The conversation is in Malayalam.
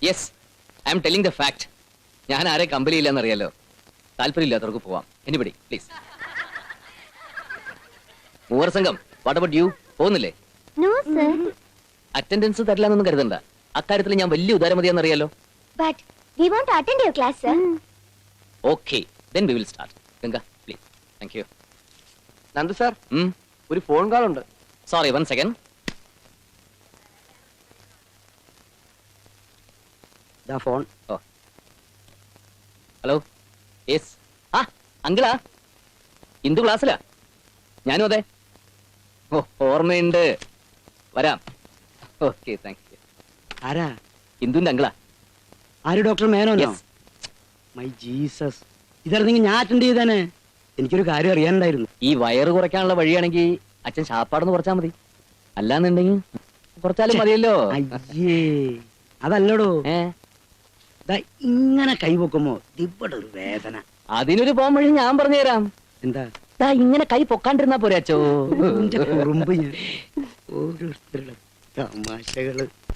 Yes, I am telling the fact. ഞാൻ ആരെ കമ്പനിയില്ലെന്നറിയാലോ. താല്പര്യമില്ലാത്തവർക്ക് പോവാം. Anybody please. മൂവർ സംഘം, വാട്ട് അബൌട്ട് യു? പോകുന്നില്ലേ? നോ സർ, അറ്റൻഡൻസ് തരില്ലെന്നൊന്നും കരുതണ്ട. അക്കാര്യത്തിൽ ഞാൻ വലിയ ഉദാരമതിയാന്നറിയാലോ. But we want to attend your class sir. Okay, then we will start. Ganga please. Thank you. Nandu sir, ഒരു ഫോൺ കോൾ ഉണ്ട്. Sorry, 1 second. ഫോൺ. ഓ, ഹലോ. യെസ്. ആ അങ്കിളാ, ഇന്ദു ക്ലാസ്സിലാ. ഞാനും അതെ. ഓ, ഓർമ്മയുണ്ട്. വരാം. Okay, thank U. ആരാ? ഇന്ദുവിന്റെ അങ്കിളാ. ആര്? ഡോക്ടർ മേനോനോ? Yes. മൈ ജീസസ്, ഇതായിരുന്നെങ്കിൽ ഞാൻ അറ്റൻഡ് ചെയ്തേനെ. എനിക്കൊരു കാര്യം അറിയാനുണ്ടായിരുന്നു. ഈ വയറ് കുറയ്ക്കാനുള്ള വഴിയാണെങ്കിൽ അച്ഛൻ ശാപ്പാടെന്ന് കുറച്ചാൽ മതി. അല്ലാന്നുണ്ടെങ്കിൽ കുറച്ചാലും മതിയല്ലോ. അയ്യേ, അതല്ലടോ. ഏ, ദാ ഇങ്ങനെ കൈവെക്കുമ്പോ ഇവിടെ ഒരു വേദന. അതിനൊരു പോം വഴി ഞാൻ പറഞ്ഞുതരാം. എന്താ? ദാ ഇങ്ങനെ കൈ പൊക്കാണ്ടിരുന്നാ പോരെ അച്ചോ. എന്റെ കുറുമ്പ് ഞാൻ. ഓരോരുത്തരുടെ തമാശകള്.